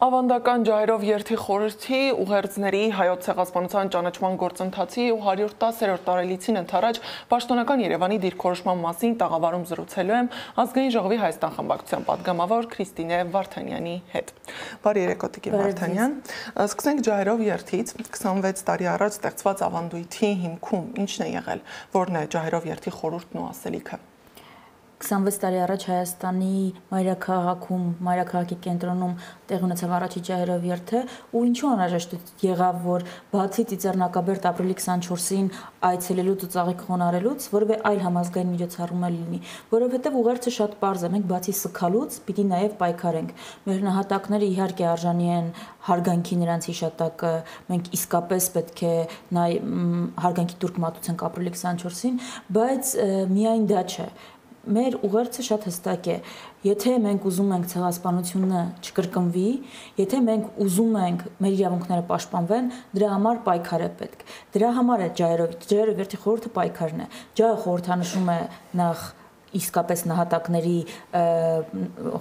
Ավանդական ջահերով երթի խորհրդի ուղերձների հայոց ցեղասպանության ճանաչման գործընթացի ու 110-րդ տարելիցին ընթരാճ պաշտոնական Երևանի դիրքորոշման մասին տաղավարում զրուցելու եմ Ազգային ժողովի Հայաստան խմբակցության պատգամավոր Քրիստինե Վարդանյանի հետ։ Բարի երեկո Տիկին Վարդանյան։ Սկսենք ջահերով երթից 26 տարի առաջ ստեղծված ավանդույթի հիմքում ինչն է եղել, որն է ջահերով երթի խորհուրդն ու ասելիքը։ 26 տարի առաջ Հայաստանի մայրաքաղաքում, մայրաքաղաքի կենտրոնում տեղ ունեցավ առաջի ջահերով երթը ու ինչու անհրաժեշտ եղավ, որ բացի Ծիծեռնակաբերդ ապրիլի 24-ին այցելելուց ու ծաղիկ խոնարհելուց որևէ այլ համազգային միջոցառում լինի, որովհետև ուղերձը շատ պարզ է, մենք բացի սգալուց պիտի նաև պայքարենք։ Մեր նահատակները իհարկե արժանի են հարգանքի նրանց հիշատակը, մենք իսկապես պետք է հարգանքի տուրք մատուցենք ապրիլի 24-ին, բայց միայն դա չէ։ Մեր ուղերձը շատ հստակ է, եթե մենք ուզում ենք ցեղասպանությունը չկրկնվի, եթե մենք ուզում ենք մեր իրավունքները պաշտպանվեն, դրա համար պայքար է պետք։ Դրա համար է ջահերով երթի խորհուրդը պայքարն է։ Ջահը խորհրդանշում է նախ իսկապես նահատակների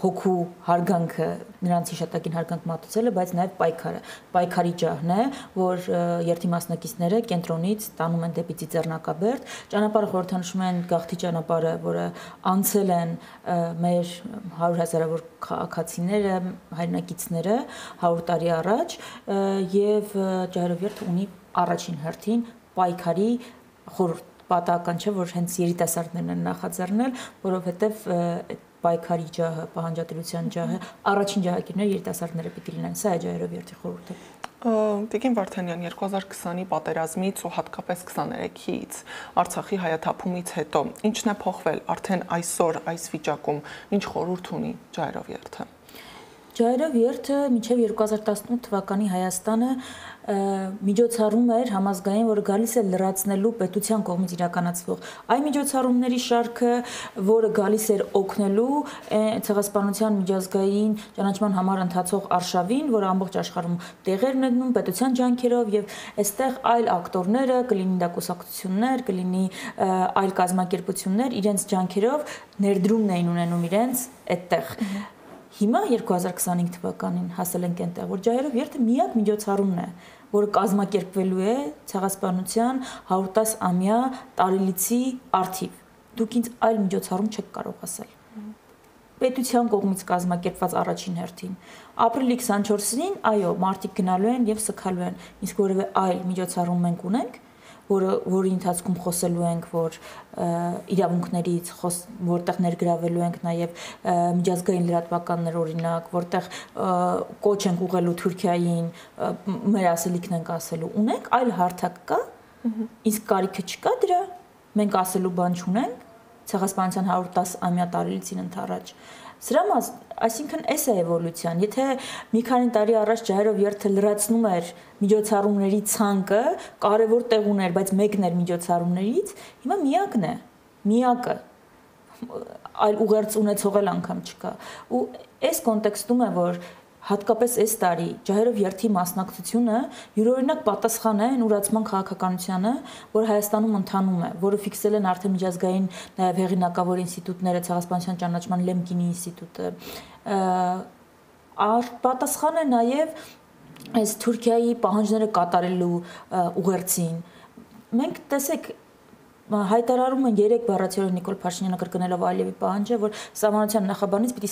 հոգու հարգանքը, նրանց հիշատակին հարգանք մատուցելը, բայց նաև պայքարը։ Պայքարի ջահն է, որ երթի մասնակիցները կենտրոնից տանում են դեպի Ծիծեռնակաբերդ, ճանապարհը խորհրդանշում են գաղթի ճանապարհը, որը անցել են մեր 100 հազարավոր քաղաքացիները, հայրենակիցները 100 տարի առաջ, եւ ջահերով երթը ունի առաջին հերթին պայքարի խորհուրդ։ Պատահական չէ, որ հենց երիտասարդներն են նախաձեռնել, որովհետև պայքարի ջահը, պահանջատիրության ջահը, առաջին ջահակիրները երիտասարդները պիտի լինեն, սա է ջահերով երթի խորհուրդը։ Տիկին Վարդանյան, 2020-ի պատերազմից ու հատկապես 23-ից Արցախի հայաթափումից հետո ինչն է փոխվել արդեն այսօր այս վիճակում, ինչ խորհուրդ ունի ջահերով երթը։ Ջահերով երթը մինչև 2018 թվականի Հայաստանը միջոցառում էր համազգային, որը գալիս է լրացնելու պետության կողմից իրականացվող այ միջոցառումների շարքը, որը գալիս էր օգնելու ցեղասպանության միջազգային ճանաչման համար ընթացող արշավին, որը ամբողջ աշխարհում տեղեր ունենում պետության ջանքերով եւ այստեղ այլ ակտորները, կլինի դա կուսակցություններ, կլինի այլ կազմակերպություններ իրենց ջանքերով ներդրումն էին ունենում իրենց այդտեղ։ Հիմա 2025 թվականին հասել ենք այնտեղ, որ ջահերով երթը միակ միջոցառումն է, որը կազմակերպվելու է ցեղասպանության 110-ամյա տարելիցի առթիվ։ Դուք ինձ այլ միջոցառում չեք կարող ասել։ Պետության կողմից կազմակերպված առաջին հերթին։ Ապրիլի 24-ին, այո, մարդիկ գնալու են եւ սգալու են, իսկ որևէ այլ միջոցառում մենք ունենք, որի ընթացքում խոսելու ենք, որ իրավունքներից որտեղ ներգրավելու ենք նաև միջազգային լրատվականներ օրինակ, որտեղ կոչ ենք ուղղելու Թուրքիային, մեր ասելիքն ենք ասելու, ունենք այլ հարթակ կա, իսկ կարիքը չկա դրա, մենք ասելու բան չունենք, ցեղասպանության 110-ամյա տարելիցին ընթരാճ։ Այսինքն էս է էվոլյուցիան, եթե մի քանի տարի առաջ ջահերով երթը լրացնում էր միջոցառումների ցանկը, կարևոր տեղ ուներ, բայց մեկն էր միջոցառումներից, հիմա միակն է, միակը, այլ ուղերձ ունեցող էլ անգամ չկա։ Ու այս կոնտեքստում է, որ հատկապես այս տարի ջահերով երթի մասնակցությունը յուրօրինակ պատասխան է ուրացման քաղաքականությանը, որ Հայաստանում ընթանում է, որը ֆիքսել են արդեն միջազգային նաև հեղինակավոր ինստիտուտները, ցեղասպանության ճանաչման Լեմկինի ինստիտուտը, պատասխան է նաև այս Թուրքիայի պահանջները կատարելու ուղերձին։ Մենք տեսեք հայտարարում են 3 բառացիորեն Նիկոլ Փաշինյանը կրկնելով Ալիևի պահանջը, որ Սահմանության նախաբանից պիտի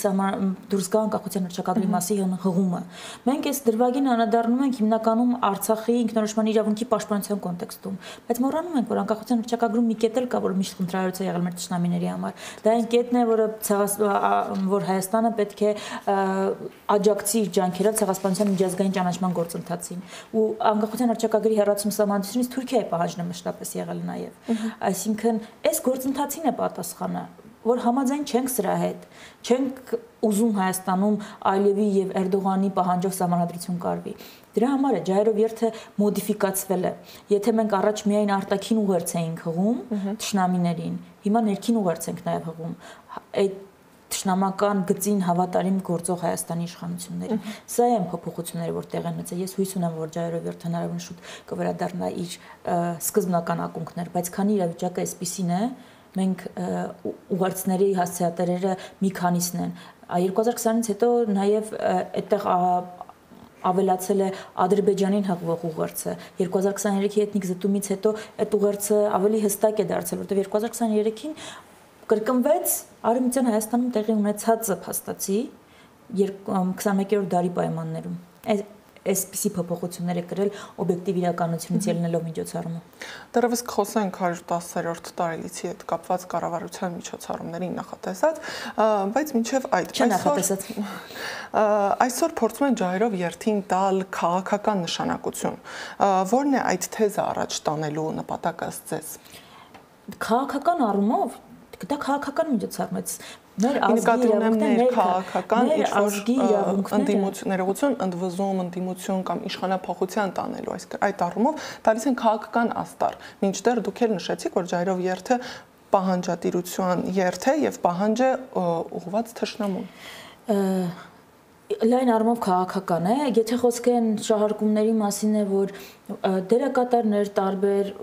դուրս գա անկախության հռչակագրի մասի հղումը։ Մենք այս դրվագին անդրադառնում ենք հիմնականում Արցախի ինքնորոշման իրավունքի պաշտպանության կոնտեքստում, բայց մոռանում ենք, որ անկախության հռչակագրում մի կետ էլ կա, որ միշտ խնդրահարույց է եղել մեր ճշնամիների համար։ Դա այն կետն է, որ Հայաստանը պետք է աջակցի իր ջանքերով ցեղասպանության միջազգային ճանաչման գործընթացին։ Ու անկախության հռչակագրի հեռացում Սահմանությունից Թուրքիայի պահանջն է մշտապես եղել նաև։ Այսինքն այս գործընթացին է պատասխանը, որ համաձայն չենք սրա հետ, չենք ուզում Հայաստանում Ալիևի եւ Էրդողանի պահանջով սահմանադրություն կարվի։ Դրա համար է ջահերով երթը մոդիֆիկացվել է։ Եթե մենք առաջ միայն արտաքին ուղերձ էինք հղում թշնամիներին, հիմա ներքին ուղերձ ենք նաեւ հղում այդ թշնամական գծին հավատարիմ գործող Հայաստանի իշխանություններին։ Սա են փոփոխությունները, որ տեղ են ունեցել։ Ես հույս ունեմ, որ ջահերով երթը հնարավորին շուտ կվերադառնա իր սկզբնական ակունքներ, բայց քանի իրավիճակը այսպիսին է, մենք ուղերձների հասցեատերերը մի քանիսն են։ 2020-ից հետո նաև այդտեղ ավելացել է Ադրբեջանին հղվող ուղերձը 2023-ի էթնիկ զտումից հետո այդ ուղերձը ավելի հստակ է դարձել, որտեղ 2023-ին կրկնվեց Արևմտյան Հայաստանում տեղի ունեցածը փաստացի 21-րդ դարի պայմաններում։ Այսպիսի փոփոխություններ է կրել օբյեկտիվ իրականությունից ելնելով միջոցառումը։ Դեռևս կխոսենք 110-րդ տարելիցի հետ կապված կառավարության միջոցառումներին նախատեսած, բայց մինչև այդ այսօր փորձում են ջահերով երթին տալ քաղաքական նշանակություն։ Որն է այդ թեզը առաջ տանելու նպատակը ըստ ձեզ։ Քաղաքական առումով դա քաղաքական միջոցառում է։ Մեր ազգի իրավունքները քաղաքական ինչ-որ ներողություն, ընդվզում, ընդդիմություն կամ իշխանափոխության տանելու, այսինքն այդ առումով տալիս են քաղաքական աստար։ Մինչդեռ դուք էլ նշեցիք, որ ջահերով երթը պահանջատիրության երթ է եւ պահանջ է ուղղված թշնամուն։ Լայն առումով քաղաքական է, եթե խոսք են շահարկումների մասին է, որ դերակատարներ տարբեր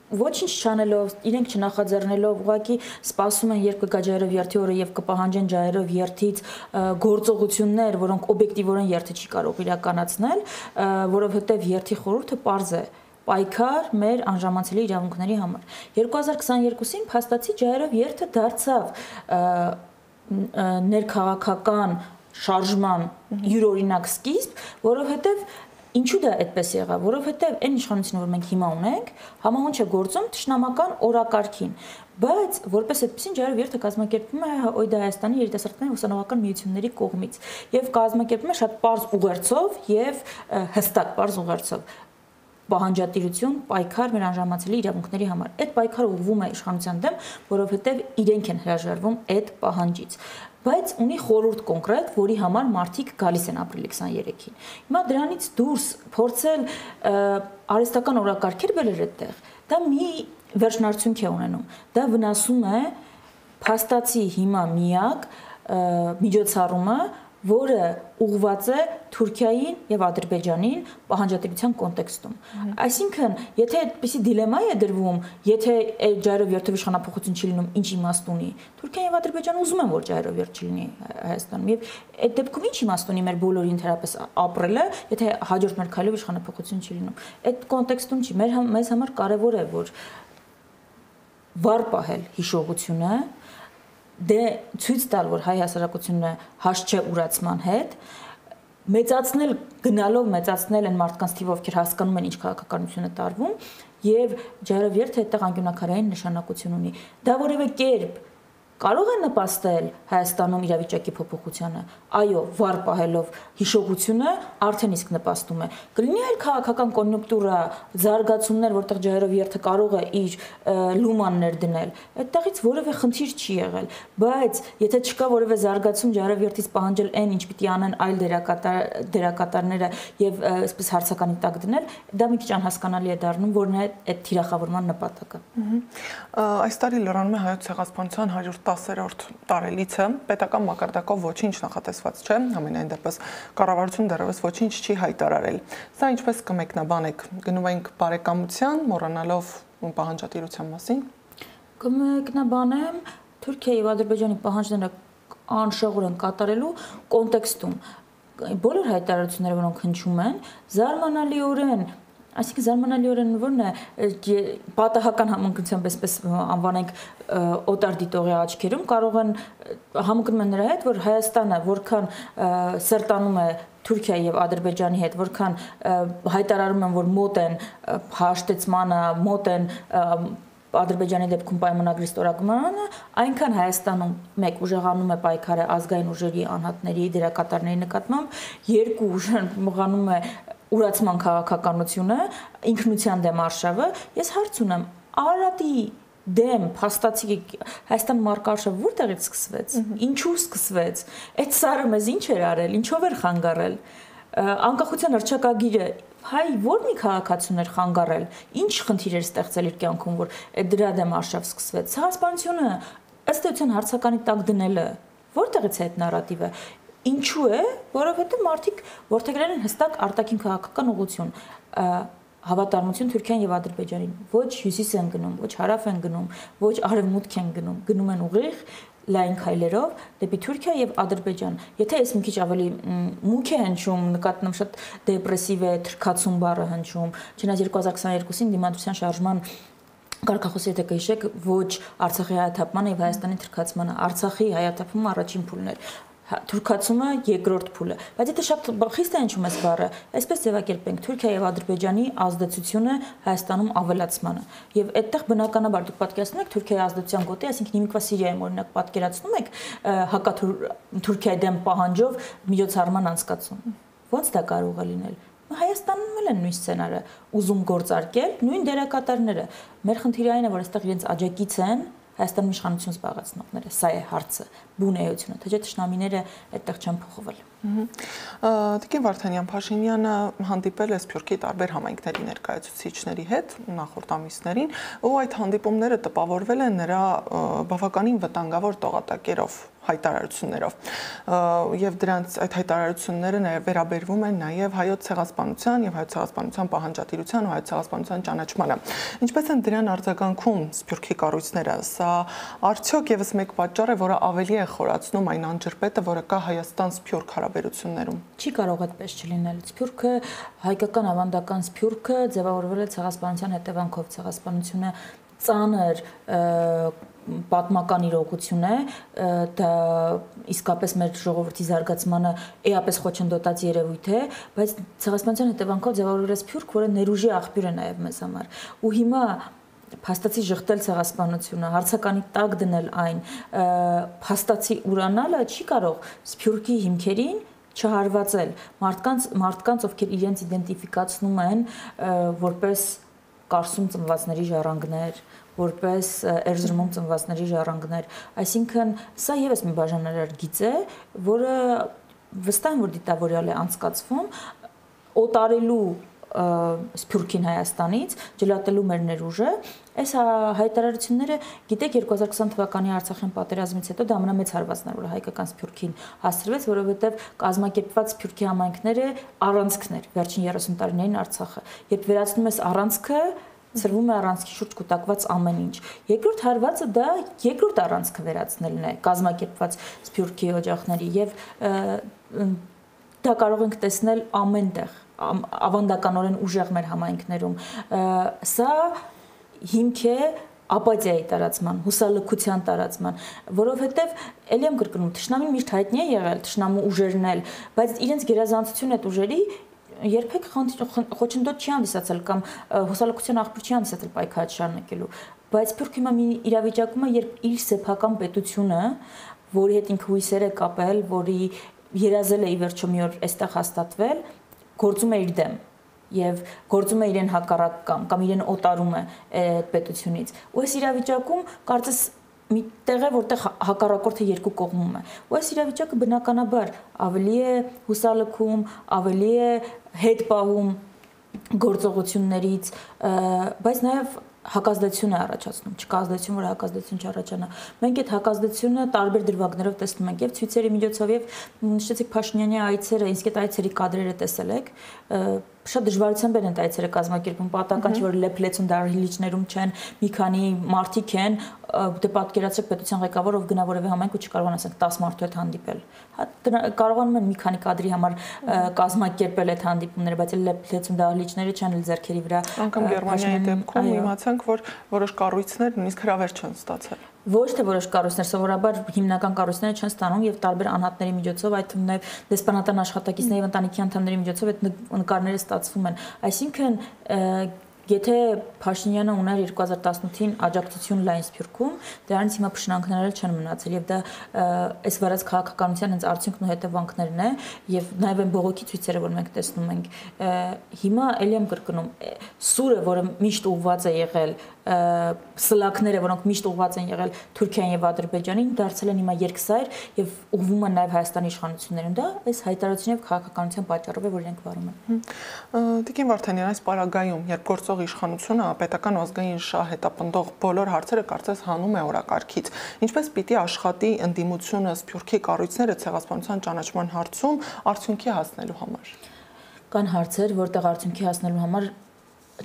ոչինչ չանելով, իրենք չնախաձեռնելով, ուղղակի սպասում են, երբ կգա ջահերով երթի օրը եւ կպահանջեն ջահերով երթից գործողություններ, որոնք օբյեկտիվորեն երթը չի կարող իրականացնել, որովհետեւ երթի խորհուրդը պարզ է պայքար մեր անժամանցելի իրավունքների համար։ 2022-ին փաստացի ջահերով երթը դարձավ ներքաղաքական շարժման յուրօրինակ սկիզբ, որովհետեւ Ինչու դա այդպես եղավ, որովհետև այն իշխանությունը, որ մենք հիմա ունենք, համահունչ է գործում թշնամական օրակարգին, բայց որպես այդպեսին ջահերով երթը կազմակերպվում է ՕԻԴ Հայաստանի երիտասարդների ուսանողական միությունների կողմից եւ կազմակերպվում է շատ պարզ ուղերձով եւ հստակ պարզ ուղերձով պահանջատիրություն, պայքար մեր անժամանցելի իրավունքների համար։ Այդ պայքարը ուղղվում է իշխանության դեմ, որովհետև իրենք են հրաժարվում այդ պահանջից։ Բայց ունի խորհուրդ կոնկրետ, որի համար մարդիկ գալիս են ապրիլի 23-ին։ Հիմա դրանից դուրս փորձել արհեստական օրակարգեր բերել այդտեղ, դա մի վերջնարդյունք է ունենում։ Դա վնասում է փաստացի հիմա միակ միջոցառումը, որը ուղղված է Թուրքիային եւ Ադրբեջանին պահանջատիրության կոնտեքստում։ Այսինքն, եթե այդպիսի դիլեմա է դրվում, եթե ջահերով երթով իշխանափոխություն չի լինում, ինչ իմաստ ունի։ Թուրքիան եւ Ադրբեջանը ուզում են, որ ջահերով երթ չլինի Հայաստանում եւ այդ դեպքում ինչ իմաստ ունի մեր բոլորին ընդհանրապես ապրելը, եթե հաջորդ մեր քայլով իշխանափոխություն չի լինում։ Այդ կոնտեքստում չի, մեզ համար կարեւոր է, որ վառ պահել հիշողությունը, դե ցույց տալ, որ հայ հասարակությունը հաշ չէ ուրացման հետ, մեծացնել գնալով մեծացնել են մարդկանց թիվով, ովքեր հասկանում են ինչ քաղաքականություն է տարվում, եւ ջահերով երթը այդտեղ անկյունաքարային նշանակություն ունի։ Դա որևէ կերպ կարող է նպաստել Հայաստանում իրավիճակի փոփոխությանը։ Այո, վառ պահելով հիշողությունը արդեն իսկ նպաստում է։ Կլինի այլ քաղաքական կոնյունկտուրա, զարգացումներ, որտեղ ջահերով երթը կարող է իր լուման ներդնել։ Այդտեղից որևէ խնդիր չի եղել, բայց եթե չկա որևէ զարգացում ջահերով երթից պահանջել այն, ինչ պիտի անեն այլ դերակատարները եւ այսպես հարցականի տակ դնել, դա մի քիչ անհասկանալի է դառնում, որն է այդ թիրախավորման նպատակը։ Այս տարի լրանում է Հայոց ցեղասպանության 110-րդ տարելիցը, պետական մակարդակով ոչինչ նախատեսված չէ, համենայն դեպս կառավարությունը դեռևս ոչինչ չի հայտարարել։ Սա ինչպես կմեկնաբանեք, գնում ենք բարեկամության, մոռանալով պահանջատիրության մասին։ Կմեկնաբանեմ Թուրքիայի եւ Ադրբեջանի պահանջները անշեղորեն կատարելու կոնտեքստում բոլոր հայտարարությունները, որոնք հնչում են, զարմանալիորեն Այսինքն զարմանալիորեն որն է պատահական համընկնությամբ այսպես անվանենք օտար դիտողի աչքերում կարող են համընկնում են նրա հետ, որ Հայաստանը որքան սերտանում է Թուրքիայի եւ Ադրբեջանի հետ, որքան հայտարարում են, որ մոտ են հաշտեցմանը, մոտ են Ադրբեջանի դեպքում պայմանագրի ստորագրմանը, այնքան Հայաստանում մեկ ուժեղանում է պայքարը ազգային ուժերի անհատների դերակատարների նկատմամբ, երկու ուժեղանում է ուրացման քաղաքականությունը, ինքնության դեմ արշավը, ես հարց ունեմ, Արարատի դեմ փաստացի Հայաստան մարգարշավը որտեղից սկսվեց, ինչու սկսվեց, այդ սարը մեզ ինչ էր արել, ինչով էր խանգարել, անկախության հռչակագիրը հայ որ մի քաղաքացուն էր խանգարել, ինչ խնդիր էր ստեղծել իր կյանքում, որ դրա դեմ արշավ սկսվեց, ցեղասպանությունը ըստ էության հարցականի տակ դնելը, որտեղից է այդ նարատիվը, ինչու է, որովհետև մարդիկ որդեգրել են հստակ արտաքին քաղաքական ուղղություն, հավատարմություն Թուրքիան եւ Ադրբեջանին։ Ոչ հյուսիս են գնում, ոչ հարավ են գնում, ոչ արևմուտք են գնում, գնում են ուղիղ լայն քայլերով դեպի Թուրքիա եւ Ադրբեջան։ Եթե ես մի քիչ ավելի մուք է հնչում, նկատնում շատ դեպրեսիվ է, թրքացում բառը հնչում, չնայած 2022-ին դիմադրության շարժման կարգախոսի եթե կհիշեք, ոչ Արցախի հայաթափմանը եւ Հայաստանի թրքացմանը, Արցախի հայաթափումը առաջին փուլն էր, թուրքացումը երկրորդ փուլը, բայց եթե շատ խիստ է հնչում այս բառը, այսպես ձևակերպենք Թուրքիա եւ Ադրբեջանի ազդեցությունը Հայաստանում ավելացմանը։ Եվ այդտեղ բնականաբար դուք պատկերացնում եք Թուրքիայի ազդեցության գոտի, այսինքն հիմիկվա Սիրիայում օրինակ պատկերացնում եք հակաթուրքիայի դեմ պահանջով միջոցառման անցկացում։ Ոնց դա կարող է լինել։ Հայաստանում էլ են նույն սցենարը ուզում գործարկել, նույն դերակատարները։ Մեր խնդիրը այն է, որ այստեղ իրենց աջակից են Հայաստանում իշխանություն զբաղեցնողները, սա է հարցը, բուն էությունը, թե չէ թշնամիները այդտեղ չեն փոխվել։ Տիկին Վարդանյան, Փաշինյանը հանդիպել է Սփյուռքի տարբեր համայնքների ներկայացուցիչների հետ նախորդ ամիսներին, ու այդ հանդիպումները տպավորվել են նրա բավականին վտանգավոր տողատակերով, հայտարարություններով, եւ դրանց այդ հայտարարությունները վերաբերվում են նաեւ հայոց ցեղասպանության եւ հայոց ցեղասպանության պահանջատիրության ու հայոց ցեղասպանության ճանաչմանը։ Ինչպես են դրան արձագանքում Սփյուռքի կառույցները, սա արդյոք եւս մեկ պատճառ է, որը ավելի է խորացնում այն անջրպետը, որը կա Հայաստան-Սփյուռք հարաբերություններում։ Չի կարող այդպես չլինել։ Սփյուռքը, հայկական ավանդական Սփյուռքը ձևավորվել է ցեղասպանության հետևանքով, ցեղասպանությունը ծանր պատմական իրողություն է, դա իսկապես մեր ժողովրդի զարգացմանը էապես խոչընդոտած երևույթ է, բայց ցեղասպանության հետևանքով ձևավորվել է Սփյուռք, որը ներուժի աղբյուր է նաև մեզ համար։ Ու հիմա փաստացի ժխտել ցեղասպանությունը, հարցականի տակ դնել այն, փաստացի ուրանալը չի կարող Սփյուռքի հիմքերին չհարվածել մարդկանց, ովքեր իրենց իդենտիֆիկացնում են որպես Կարսում ծնվածների ժառանգներ, որպես Էրզրումում ծնվածների ժառանգներ, այսինքն սա եւս մի բաժանարար գիծ է, որը վստահ եմ, որ դիտավորյալ է անցկացվում, օտարելու Սփյուռքին Հայաստանից, ջլատելու մեր ներուժը, այս հայտարարությունները, գիտեք, 2020 թվականի Արցախյան պատերազմից հետո դա ամենամեծ հարվածն էր, որ հայկական Սփյուռքին հասցրվեց, որովհետև կազմակերպված Սփյուռքի համայնքները առանցքն էր վերջին 30 տարիներին Արցախը։ Երբ վերացնում ես առանցքը, ծրվում է առանցքի շուրջ կուտակված ամեն ինչ։ Երկրորդ հարվածը դա երկրորդ առանցքը վերացնելն է կազմակերպված Սփյուռքի օջախների եւ դա կարող ենք տեսնել ամենտեղ, ավանդականորեն ուժեղ մեր համայնքներում։ Սա հիմք է ապաթիայի տարածման, հուսալքության տարածման, որովհետև ելի եմ կրկնում, թշնամին միշտ հայտնի է եղել, թշնամու ուժերն էլ, բայց իրենց գերազանցությունը այդ ուժերի երբեք խոչընդոտ չի հանդիսացել կամ հուսալքության աղբյուր չի հանդիսացել պայքարը շարունակելու, բայց Սփյուռքը հիմա մի իրավիճակում է, երբ իր սեփական պետությունը, որի հետ ինքը հույսեր է կապել, որի երազել է ի վերջո մի օր այստեղ հաստատվել, գործում է իր դեմ եւ գործում է իրեն հակառակ կամ իրեն օտարում է այդ պետությունից։ Ու այս իրավիճակում կարծես մի տեղ է, որտեղ հակառակորդը երկու կողմում է։ Ու այս իրավիճակը բնականաբար ավելի է հուսալքում, ավելի է հետ պահում գործողություններից, բայց նաեւ հակազդեցություն է առաջացնում, չկա ազդեցություն, որ հակազդեցություն չառաջանա։ Մենք այդ հակազդեցությունը տարբեր դրվագներով տեսնում ենք եւ ցույցերի միջոցով եւ նշեցիք Փաշինյանի այցերը, իսկ այդ այցերի կադրերը տեսել եք, շատ դժվարությամբ են այդ այցերը կազմակերպում, պատահական չէ որ լեփլեցուն դահլիճներում չեն, մի քանի մարդիկ են, դե պատկերացրեք պետության ղեկավար ով գնա որևէ համայնք ու չկարողանա ասենք 10 մարդու հետ հանդիպել։ Կարողանում են մի քանի կադրի համար կազմակերպել այդ հանդիպումները, բայց լեփլեցուն դահլիճները չեն էլ ձեռքերի վրա։ Անկամ Գերմանիայի դեպքում իմացանք, որ որոշ կառույցներ նույնիսկ հրավեր չեն ստացել։ Ոչ թե որոշ կառույցներ, սովորաբար հիմնական կառույցները չեն ստանում եւ տարբեր անհատների միջոցով, այդ թվում նաեւ դեսպանատան աշխատակիցների եւ ընտանիքի անդամների միջոցով այդ նկարները ստացվում են։ Այսինքն եթե Փաշինյանը ուներ 2018-ին աջակցություն լայն Սփյուռքում, դրանից հիմա փշնանքներ չեն մնացել եւ դա այս վարած քաղաքականության հենց արդյունքն ու հետևանքներն է եւ նաեւ այն բողոքի ցույցերը, որ մենք տեսնում ենք, հիմա ելի եմ կրկնում, սուրը, որը միշտ ուղված է եղել, սլակները, որոնք միշտ ուղված են եղել Թուրքիային եւ Ադրբեջանին, դարձել են հիմա երկսայր եւ ուղղվում են նաեւ Հայաստանի իշխանություններին։ Դա այս հայտարարության եւ քաղաքականության պատճառով է, որ իրենք վարում են։ Տիկին Վարդանյան, այս պարագայում, երբ գործող իշխանությունը պետական ազգային շահ հետապնդող բոլոր հարցերը կարծես հանում է օրակարգից, ինչպես պիտի աշխատի ընդդիմությունը Սփյուռքի կառույցները ցեղասպանության ճանաչման հարցում արդյունքի հասնելու համար։ Կան հարցեր, որտեղ արդյունքի հասնելու համար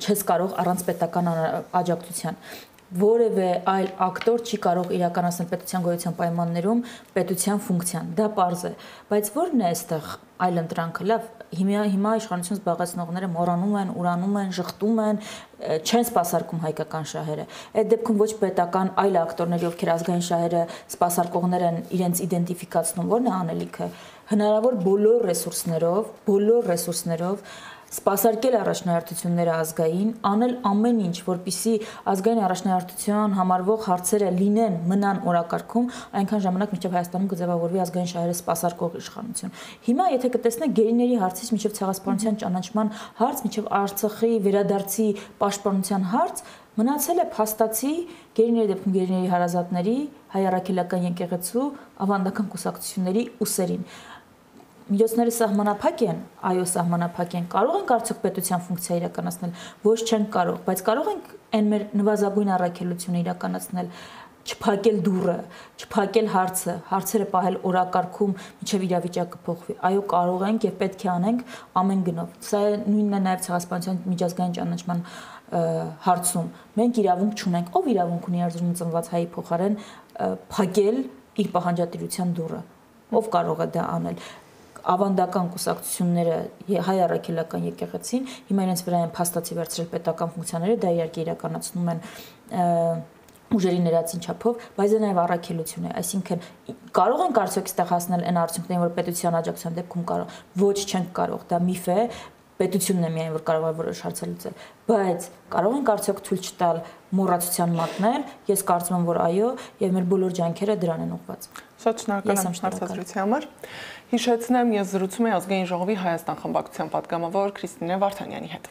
չես կարող առանց պետական աջակցության։ Որևէ այլ ակտոր չի կարող իրականացնել պետության գոյության պայմաններում պետության ֆունկցիան։ Դա պարզ է, բայց ո՞րն է այստեղ այլ ընտրանքը։ Լավ, հիմա իշխանություն զբաղեցնողները մոռանում են, ուրանում են, ժխտում են, չեն սպասարկում հայկական շահերը։ Այդ դեպքում ոչ պետական այլ ակտորների, ովքեր ազգային շահերը սպասարկողներ են, իրենց իդենտիֆիկացնում, ո՞րն է անելիքը։ Հնարավոր բոլոր ռեսուրսներով սպասարկել առաջնահերթությունները ազգային, անել ամեն ինչ, որպեսզի ազգային առաջնահերթության համարվող հարցերը լինեն, մնան օրակարգում, այնքան ժամանակ մինչև Հայաստանում կձևավորվի ազգային շահերը սպասարկող իշխանություն։ Հիմա եթե կտեսնեք գերիների հարցից մինչև ցեղասպանության ճանաչման հարց, մինչև Արցախի վերադարձի պաշտպանության հարց, մնացել է փաստացի գերիների դեպքում գերիների հարազատների, հայ առաքելական եկեղեցու, ավանդական կուսակցությունների ուսերին։ Միջոցները սահմանափակ են, այո, սահմանափակ են։ Կարող ենք արդյոք պետության ֆունկցիա իրականացնել, ոչ չենք կարող, բայց կարող ենք այն մեր նվազագույն առաքելությունը իրականացնել, չփակել դուռը, չփակել հարցերը պահել օրակարգում, մինչև իրավիճակը փոխվի։ Այո, կարող ենք եւ պետք է անենք ամեն գնով։ Սա նույնն է նաեւ ցեղասպանության միջազգային ճանաչման հարցում։ Մենք իրավունք չունենք, ով իրավունք ունի Երազումում ծնված հայի փոխարեն փակել իր պահանջատիրության դուռը։ Ով կարող է դա անել։ Ավանդական կուսակցությունները, հայ առաքելական եկեղեցին հիմա իրենց վրա են փաստացի վերցրել պետական ֆունկցիաները, դա իհարկե իրականացնում են ուժերի ներածին չափով, բայց դա նաև առաքելություն է, այսինքն կարող ենք արդյոք այստեղ հասնել այն արդյունքներին, որ պետության աջակցության դեպքում կարող, ոչ չենք կարող, դա միֆ է, պետությունն է միայն որ կարող է որոշ հարցեր լուծել, բայց կարող ենք արդյոք թույլ չտալ մոռացության մատնել, ես կարծում եմ, որ այո, եւ մեր բոլոր ջանքերը դրան են ուղղված։ Շատ շնորհակալ եմ հարցազրույցի համար։ Հիշեցնեմ, ես զրուցում եմ ազգային ժողովի Հայաստան խմբակցության պատգամավոր Քրիստինե Վարդանյանի հետ։